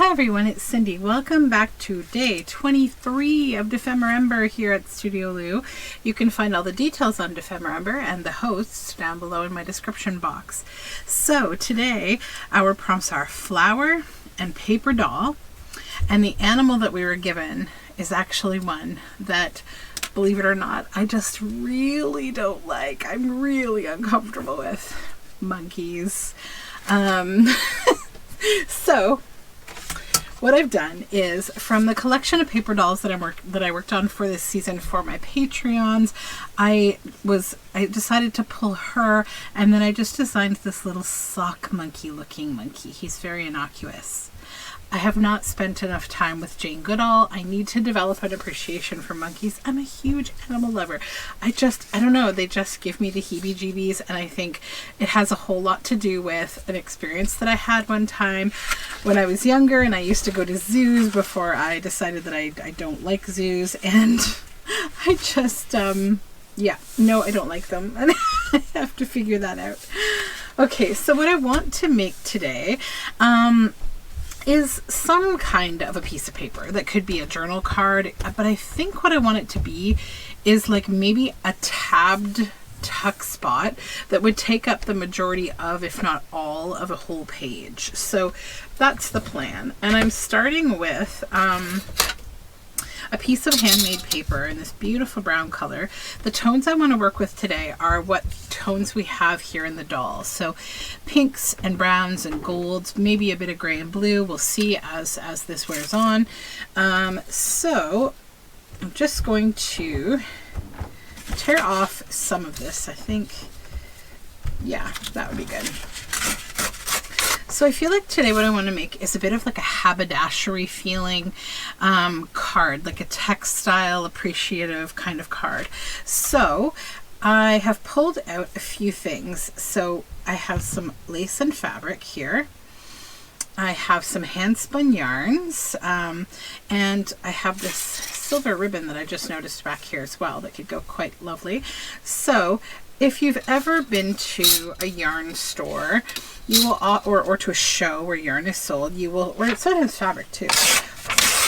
Hi everyone, it's Cindy. Welcome back to day 23 of Dephemberember here at Studioloo. You can find all the details on Dephemberember and the hosts down below in my description box. So today our prompts are flower and paper doll, and the animal that we were given is actually one that, believe it or not, I just really don't like. I'm really uncomfortable with monkeys. So what I've done is, from the collection of paper dolls that I worked on for this season for my Patreons, I decided to pull her, and then I just designed this little sock monkey looking monkey. He's very innocuous. I have not spent enough time with Jane Goodall. I need to develop an appreciation for monkeys. I'm a huge animal lover. I don't know, they just give me the heebie-jeebies, and I think it has a whole lot to do with an experience that I had one time when I was younger, and I used to go to zoos before I decided that I don't like zoos, and I just, no, I don't like them, and I have to figure that out. Okay, so what I want to make today, is some kind of a piece of paper that could be a journal card, but I think what I want it to be is like maybe a tabbed tuck spot that would take up the majority of, if not all, of a whole page. So that's the plan, and I'm starting with a piece of handmade paper in this beautiful brown color. The tones I want to work with today are what tones we have here in the doll. So pinks and browns and golds, maybe a bit of gray and blue. We'll see as this wears on. So I'm just going to tear off some of this. I think, yeah, that would be good. So I feel like today what I want to make is a bit of like a haberdashery feeling card, like a textile appreciative kind of card. So I have pulled out a few things. So I have some lace and fabric here. I have some hand spun yarns, and I have this silver ribbon that I just noticed back here as well that could go quite lovely. So if you've ever been to a yarn store, you will, or to a show where yarn is sold, you will, or it sometimes fabric too,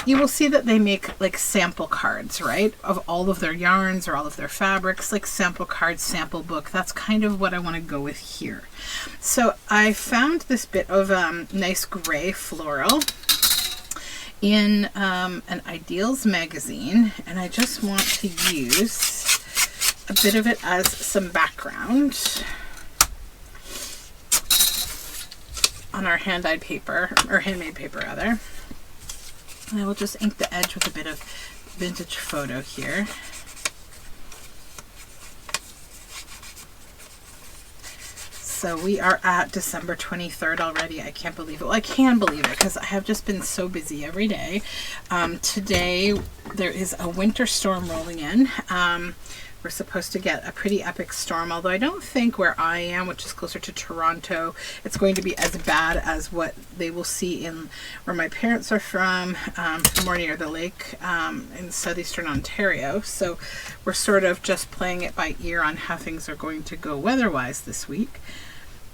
you will see that they make like sample cards, right, of all of their yarns or all of their fabrics, like sample cards, sample book. That's kind of what I want to go with here. So I found this bit of nice gray floral in an Ideals magazine, and I just want to use a bit of it as some background on our hand-dyed paper, or handmade paper rather. And I will just ink the edge with a bit of vintage photo here. So we are at December 23rd already. I can't believe it. Well, I can believe it because I have just been so busy every day. Today there is a winter storm rolling in. We're supposed to get a pretty epic storm, although I don't think where I am, which is closer to Toronto, it's going to be as bad as what they will see in where my parents are from, more near the lake in southeastern Ontario. So we're sort of just playing it by ear on how things are going to go weather-wise this week.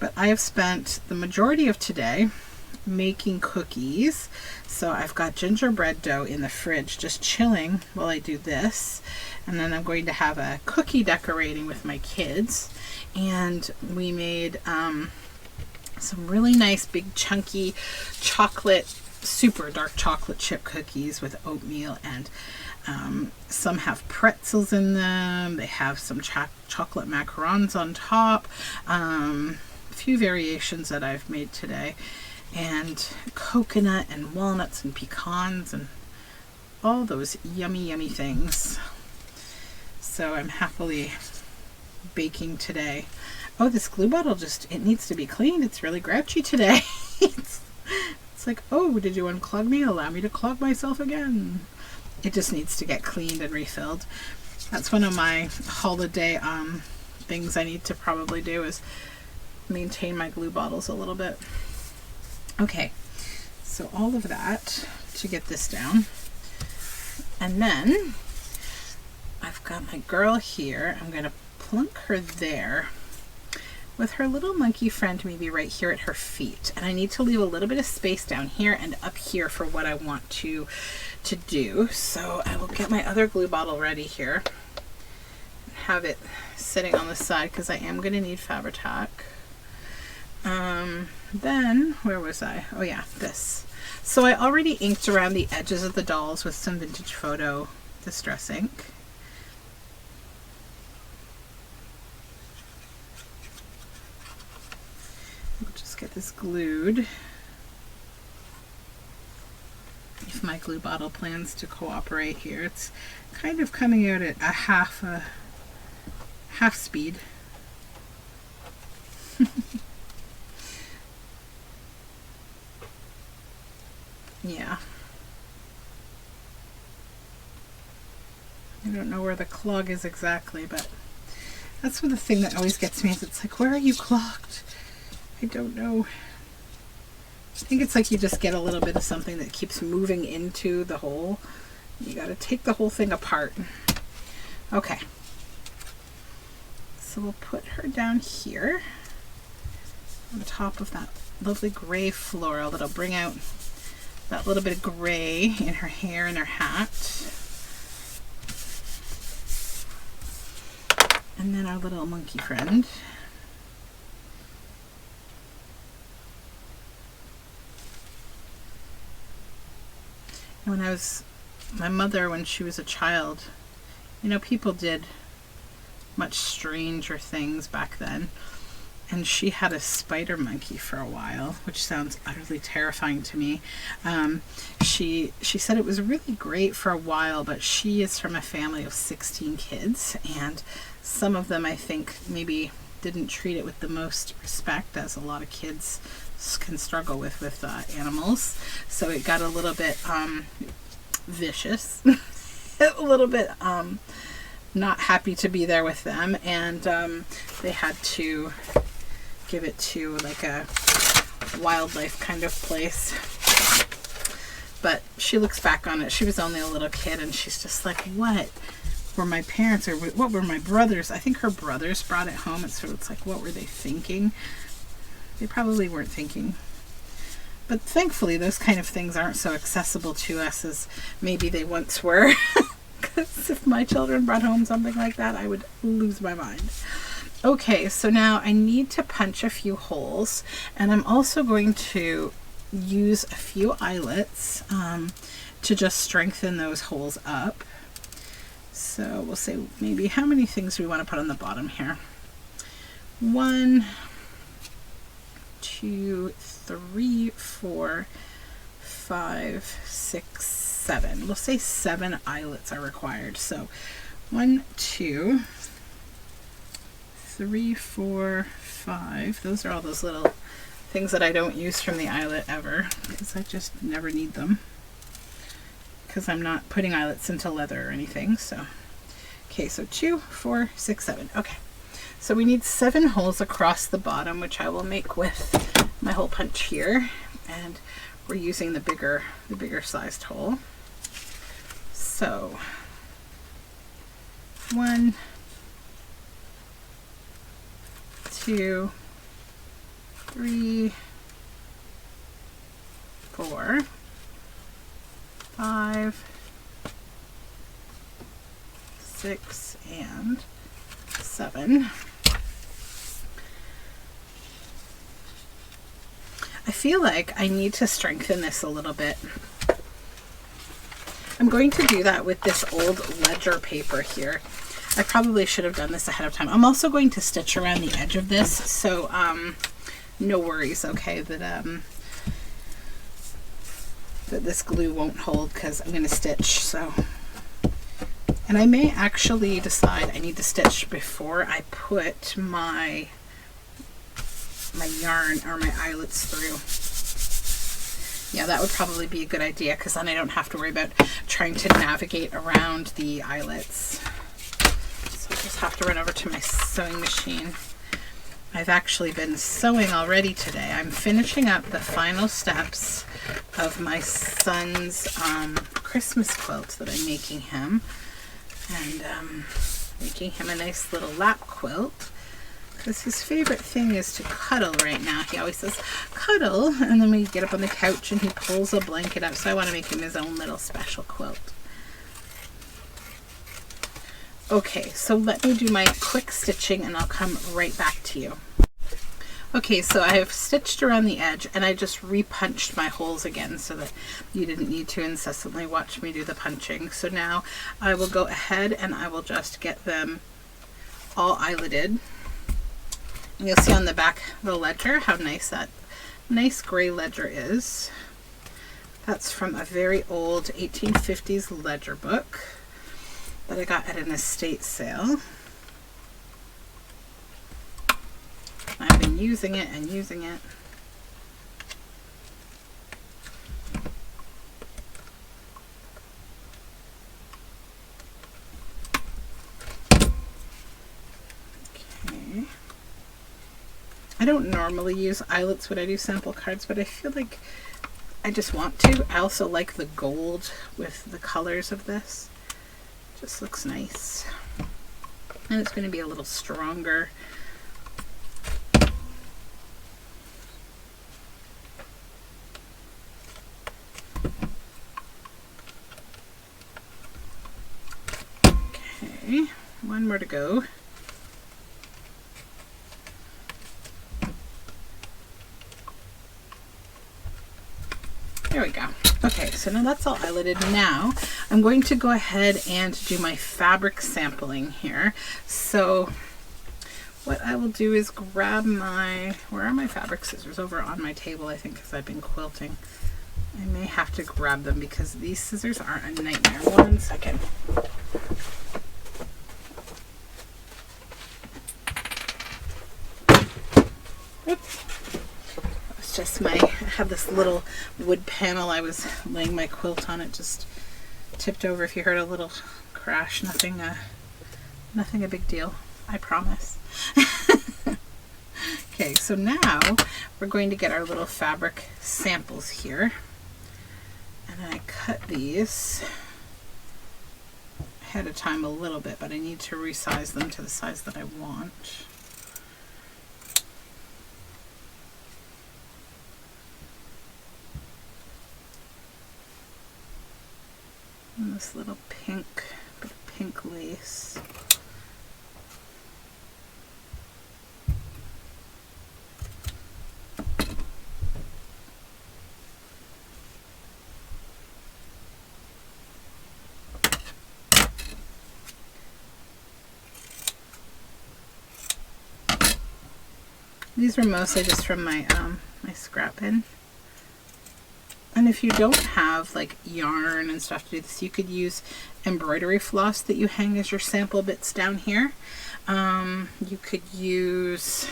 But I have spent the majority of today making cookies. So I've got gingerbread dough in the fridge just chilling while I do this, and then I'm going to have a cookie decorating with my kids. And we made some really nice big chunky chocolate, super dark chocolate chip cookies with oatmeal, and some have pretzels in them. They have some chocolate macarons on top, a few variations that I've made today, and coconut and walnuts and pecans and all those yummy, yummy things. So I'm happily baking today. Oh, this glue bottle it needs to be cleaned. It's really grouchy today. It's like, oh, did you unclog me? Allow me to clog myself again. It just needs to get cleaned and refilled. That's one of my holiday things I need to probably do, is maintain my glue bottles a little bit. Okay, so all of that to get this down. And then I've got my girl here. I'm going to plunk her there. with her little monkey friend maybe right here at her feet. And I need to leave a little bit of space down here and up here for what I want to do. So I will get my other glue bottle ready here and have it sitting on the side because I am going to need Fabri-Tac. Then, where was I? Oh yeah, this. So I already inked around the edges of the dolls with some Vintage Photo Distress ink. We'll just get this glued. If my glue bottle plans to cooperate here. It's kind of coming out at a half speed. Yeah. I don't know where the clog is exactly, but that's the thing that always gets me is it's like, where are you clogged? I don't know. I think it's like you just get a little bit of something that keeps moving into the hole. You got to take the whole thing apart. Okay. So we'll put her down here on top of that lovely gray floral that'll bring out that little bit of gray in her hair and her hat. And then our little monkey friend. And my mother, when she was a child, you know, people did much stranger things back then. And she had a spider monkey for a while, which sounds utterly terrifying to me. She said it was really great for a while, but she is from a family of 16 kids, and some of them, I think, maybe didn't treat it with the most respect, as a lot of kids can struggle with animals. So it got a little bit vicious, a little bit not happy to be there with them, and they had to give it to like a wildlife kind of place. But she looks back on it, she was only a little kid, and she's just like, what were my parents, or what were my brothers? I think her brothers brought it home, and so it's like, what were they thinking? They probably weren't thinking. But thankfully those kind of things aren't so accessible to us as maybe they once were. Because if my children brought home something like that, I would lose my mind. Okay, so now I need to punch a few holes, and I'm also going to use a few eyelets to just strengthen those holes up. So we'll say maybe how many things do we want to put on the bottom here? 1, 2, 3, 4, 5, 6, 7. We'll say 7 eyelets are required. So 1, 2, 3, 4, 5. Those are all those little things that I don't use from the eyelet ever, because I just never need them, because I'm not putting eyelets into leather or anything. So okay, so 2, 4, 6, 7. Okay, so we need 7 holes across the bottom, which I will make with my hole punch here, and we're using the bigger sized hole. So 1, 2, 3, 4, 5, 6, and 7. I feel like I need to strengthen this a little bit. I'm going to do that with this old ledger paper here. I probably should have done this ahead of time. I'm also going to stitch around the edge of this, so no worries, okay, that this glue won't hold, because I'm going to stitch. So, and I may actually decide I need to stitch before I put my yarn or my eyelets through. Yeah, that would probably be a good idea, because then I don't have to worry about trying to navigate around the eyelets. So I just have to run over to my sewing machine. I've actually been sewing already today. I'm finishing up the final steps of my son's Christmas quilt that I'm making him. And making him a nice little lap quilt, because his favorite thing is to cuddle right now. He always says, cuddle, and then we get up on the couch and he pulls a blanket up, so I want to make him his own little special quilt. Okay, so let me do my quick stitching and I'll come right back to you. Okay, so I have stitched around the edge and I just repunched my holes again so that you didn't need to incessantly watch me do the punching. So now I will go ahead and I will just get them all eyeletted. And you'll see on the back of the ledger how nice that nice gray ledger is. That's from a very old 1850s ledger book that I got at an estate sale. I've been using it and using it. Okay. I don't normally use eyelets when I do sample cards, but I feel like I just want to. I also like the gold with the colors of this. Just looks nice. And it's going to be a little stronger. Okay, one more to go. There we go. Okay, so now that's all eyeletted. Now I'm going to go ahead and do my fabric sampling here. So what I will do is grab my, where are my fabric scissors? Over on my table, I think, because I've been quilting. I may have to grab them because these scissors are a nightmare. 1 second. Oops. It's just my, I have this little wood panel. I was laying my quilt on. It just tipped over. If you heard a little crash, nothing a big deal. I promise. Okay, so now we're going to get our little fabric samples here. And I cut these ahead of time a little bit, but I need to resize them to the size that I want. And this little pink, bit of pink lace. These were mostly just from my my scrap bin. And if you don't have like yarn and stuff to do this, you could use embroidery floss that you hang as your sample bits down here. You could use,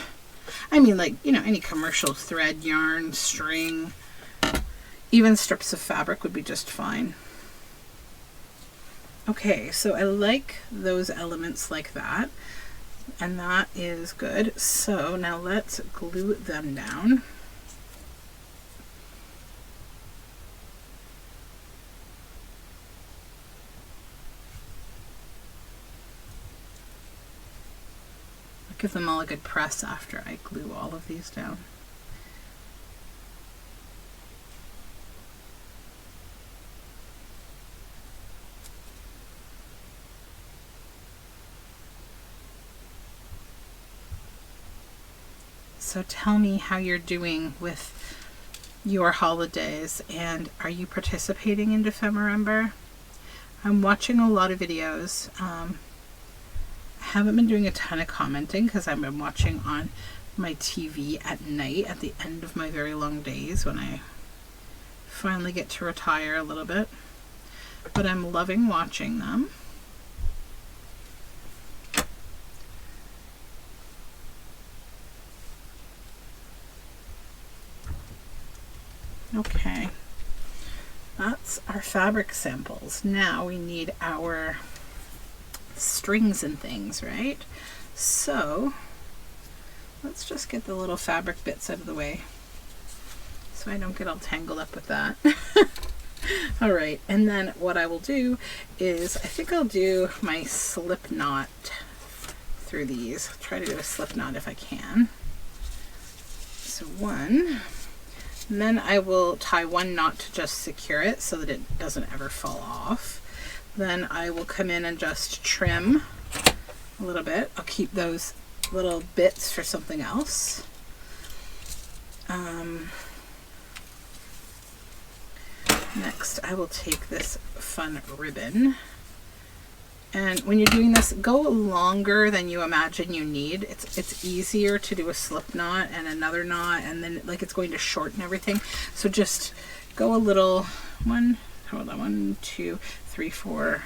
I mean, like, you know, any commercial thread, yarn, string, even strips of fabric would be just fine. Okay, so I like those elements like that, and that is good. So now let's glue them down. Give them all a good press after I glue all of these down. So tell me how you're doing with your holidays, and are you participating in Dephemberember? I'm watching a lot of videos. Haven't been doing a ton of commenting because I've been watching on my TV at night at the end of my very long days when I finally get to retire a little bit. But I'm loving watching them. Okay, that's our fabric samples. Now we need our strings and things, right? So let's just get the little fabric bits out of the way so I don't get all tangled up with that. All right, and then what I will do is I think I'll do my slip knot through these. I'll try to do a slip knot if I can. So one, and then I will tie one knot to just secure it so that it doesn't ever fall off. Then I will come in and just trim a little bit. I'll keep those little bits for something else. Next, I will take this fun ribbon. And when you're doing this, go longer than you imagine you need. It's easier to do a slip knot and another knot, and then like it's going to shorten everything. So just go a little, 1, 2, 3, 4,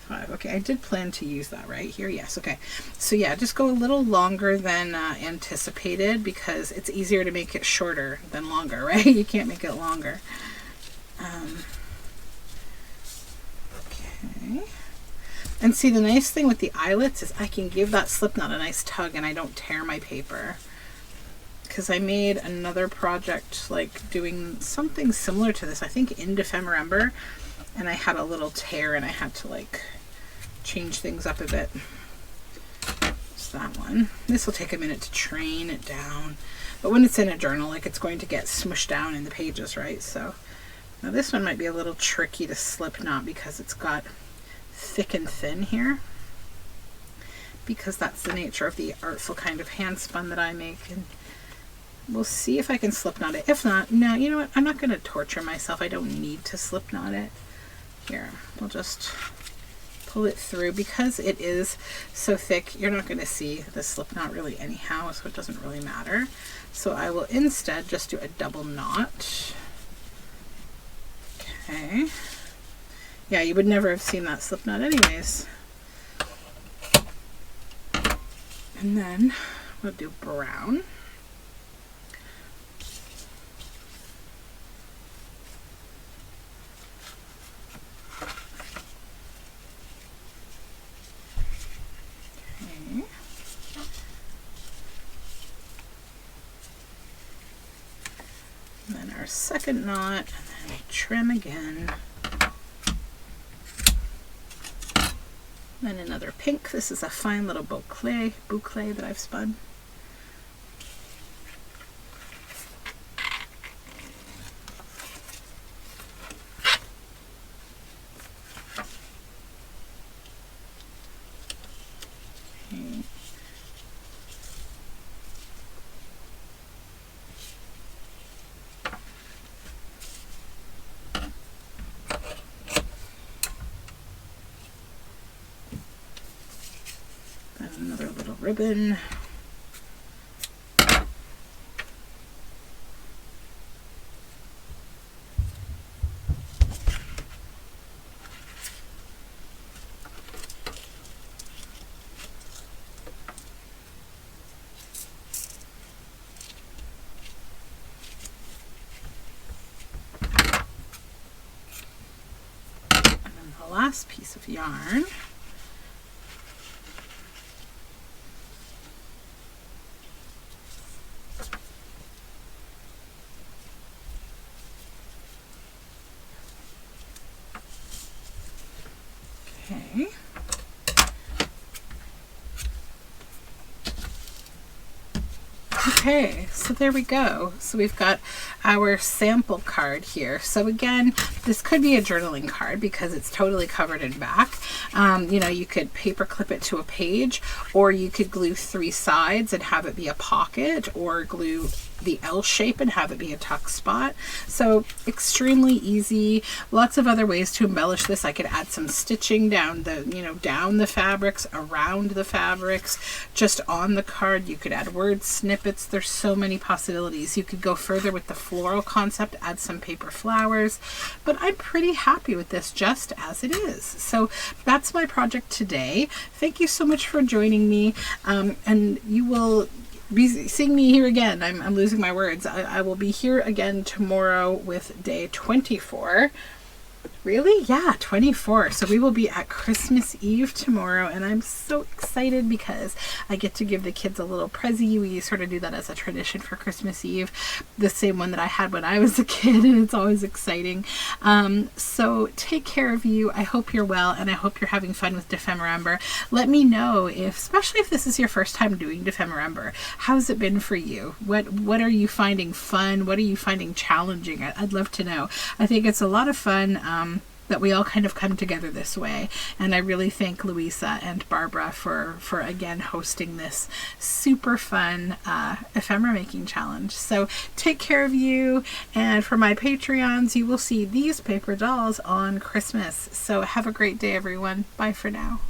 5. Okay, I did plan to use that right here. Yes, okay. So yeah, just go a little longer than anticipated, because it's easier to make it shorter than longer, right? You can't make it longer. Okay. And see, the nice thing with the eyelets is I can give that slip knot a nice tug and I don't tear my paper. Because I made another project like doing something similar to this, I think in Dephemberember, and I had a little tear and I had to like change things up a bit. It's that one. This will take a minute to train it down. But when it's in a journal, like it's going to get smushed down in the pages, right? So now this one might be a little tricky to slip knot because it's got thick and thin here, because that's the nature of the artful kind of hand spun that I make. And we'll see if I can slip knot it. If not, no, you know what, I'm not going to torture myself. I don't need to slip knot it. Here, we'll just pull it through. Because it is so thick, you're not going to see the slip knot really anyhow, so it doesn't really matter. So I will instead just do a double knot. Okay. Yeah, you would never have seen that slip knot anyways. And then we'll do brown. Okay. And then our second knot, and then we trim again. Then another pink. This is a fine little boucle that I've spun. Okay. Another little ribbon. And then the last piece of yarn. Okay. Okay, so there we go. So we've got our sample card here. So again, this could be a journaling card because it's totally covered in back. You know, you could paper clip it to a page, or you could glue 3 sides and have it be a pocket, or glue the L shape and have it be a tuck spot. So extremely easy. Lots of other ways to embellish this. I could add some stitching down the, you know, down the fabrics, around the fabrics, just on the card. You could add word snippets. There's so many possibilities. You could go further with the floral concept, add some paper flowers, but I'm pretty happy with this just as it is. So that's my project today. Thank you so much for joining me, and you will be seeing me here again. I'm losing my words. I will be here again tomorrow with day 24. Really? Yeah, 24. So we will be at Christmas Eve tomorrow, and I'm so excited because I get to give the kids a little present. We sort of do that as a tradition for Christmas Eve, the same one that I had when I was a kid, and it's always exciting. So take care of you. I hope you're well, and I hope you're having fun with Dephemerember. Let me know, especially if this is your first time doing Dephemerember, how's it been for you? What are you finding fun? What are you finding challenging? I'd love to know. I think it's a lot of fun. That we all kind of come together this way, and I really thank Louisa and Barbara for again hosting this super fun ephemera making challenge. So take care of you, and for my Patreons, you will see these paper dolls on Christmas. So have a great day, everyone. Bye for now.